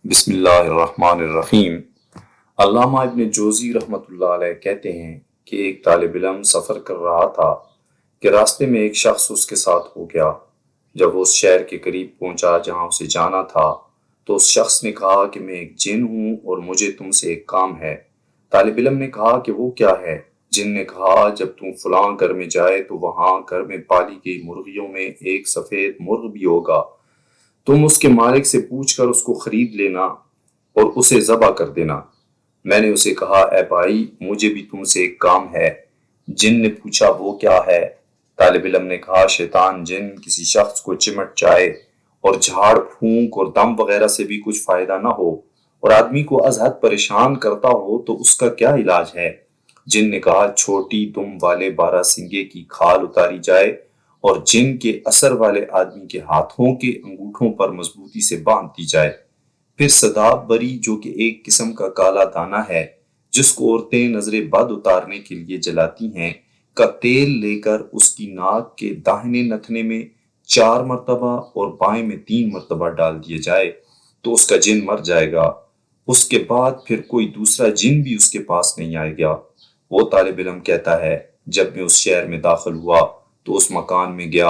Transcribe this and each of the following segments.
بسم اللہ الرحمن الرحیم۔ علامہ ابن جوزی رحمۃ اللہ علیہ کہتے ہیں کہ ایک طالب علم سفر کر رہا تھا کہ راستے میں ایک شخص اس کے ساتھ ہو گیا۔ جب وہ اس شہر کے قریب پہنچا جہاں اسے جانا تھا تو اس شخص نے کہا کہ میں ایک جن ہوں اور مجھے تم سے ایک کام ہے۔ طالب علم نے کہا کہ وہ کیا ہے؟ جن نے کہا جب تم فلاں گھر میں جائے تو وہاں گھر میں پالی گئی مرغیوں میں ایک سفید مرغ بھی ہوگا، تم اس کے مالک سے پوچھ کر اس کو خرید لینا اور اسے ذبح کر دینا۔ میں نے اسے کہا اے بھائی مجھے بھی تم سے ایک کام ہے۔ جن نے پوچھا وہ کیا ہے؟ طالب علم نے کہا شیطان جن کسی شخص کو چمٹ جائے اور جھاڑ پھونک اور دم وغیرہ سے بھی کچھ فائدہ نہ ہو اور آدمی کو از حد پریشان کرتا ہو تو اس کا کیا علاج ہے؟ جن نے کہا چھوٹی دم والے بارہ سنگے کی کھال اتاری جائے اور جن کے اثر والے آدمی کے ہاتھوں کے انگوٹھوں پر مضبوطی سے باندھ دی جائے، پھر صداب بری جو کہ ایک قسم کا کالا دانہ ہے جس کو عورتیں نظر بد اتارنے کے لیے جلاتی ہیں، کا تیل لے کر اس کی ناک کے داہنے نتنے میں 4 مرتبہ اور بائیں میں 3 مرتبہ ڈال دیا جائے تو اس کا جن مر جائے گا۔ اس کے بعد پھر کوئی دوسرا جن بھی اس کے پاس نہیں آئے گا۔ وہ طالب علم کہتا ہے جب میں اس شہر میں داخل ہوا تو اس مکان میں گیا،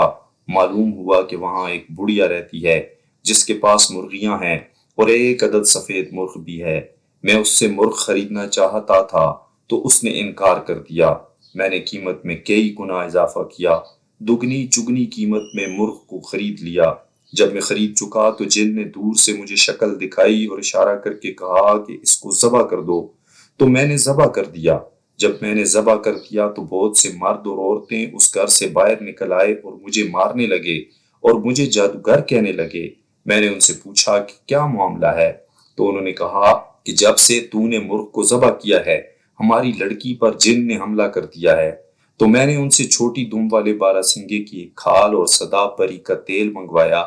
معلوم ہوا کہ وہاں ایک بڑھیا رہتی ہے جس کے پاس مرغیاں ہیں اور ایک عدد سفید مرغ بھی ہے۔ میں اس سے مرغ خریدنا چاہتا تھا تو اس نے انکار کر دیا۔ میں نے قیمت میں کئی گنا اضافہ کیا، دگنی چگنی قیمت میں مرغ کو خرید لیا۔ جب میں خرید چکا تو جن نے دور سے مجھے شکل دکھائی اور اشارہ کر کے کہا کہ اس کو ذبح کر دو، تو میں نے ذبح کر دیا۔ جب میں نے ذبح کر دیا تو بہت سے مرد اور عورتیں اس گھر سے باہر نکل آئے اور مجھے مارنے لگے اور مجھے جادوگر کہنے لگے۔ میں نے ان سے پوچھا کہ کیا معاملہ ہے؟ تو انہوں نے کہا کہ جب سے تو نے مرغ کو ذبح کیا ہے ہماری لڑکی پر جن نے حملہ کر دیا ہے۔ تو میں نے ان سے چھوٹی دم والے بارہ سنگے کی ایک کھال اور صداب پری کا تیل منگوایا۔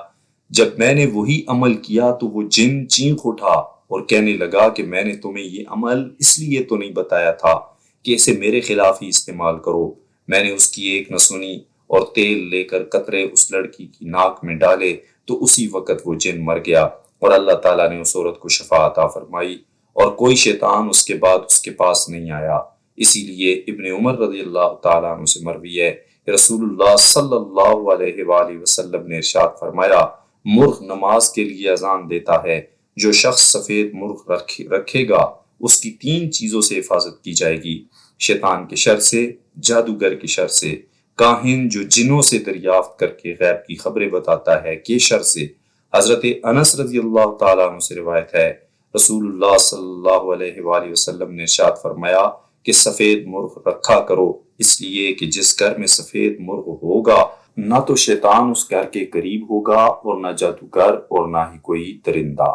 جب میں نے وہی عمل کیا تو وہ جن چینخ اٹھا اور کہنے لگا کہ میں نے تمہیں یہ عمل اس لیے تو نہیں بتایا تھا کہ اسے میرے خلاف ہی استعمال کرو۔ میں نے اس کی ایک نہ سنی اور تیل لے کر قطرے اس لڑکی کی ناک میں ڈالے تو اسی وقت وہ جن مر گیا اور اللہ تعالیٰ نے اس عورت کو شفا عطا فرمائی اور کوئی شیطان اس کے بعد اس کے پاس نہیں آیا۔ اسی لیے ابن عمر رضی اللہ تعالیٰ عنہ سے مروی ہے کہ رسول اللہ صلی اللہ علیہ وآلہ وسلم نے ارشاد فرمایا مرغ نماز کے لیے اذان دیتا ہے، جو شخص سفید مرغ رکھے گا اس کی 3 چیزوں سے حفاظت کی جائے گی، شیطان کے شر سے، جادوگر کے شر سے، کاہن جو جنوں سے دریافت کر کے غیب کی خبریں بتاتا ہے کے شر سے۔ حضرت انس رضی اللہ تعالیٰ عنہ سے روایت ہے رسول اللہ صلی اللہ علیہ وآلہ وسلم نے ارشاد فرمایا کہ سفید مرغ رکھا کرو، اس لیے کہ جس گھر میں سفید مرغ ہوگا نہ تو شیطان اس گھر کے قریب ہوگا اور نہ جادوگر اور نہ ہی کوئی درندہ۔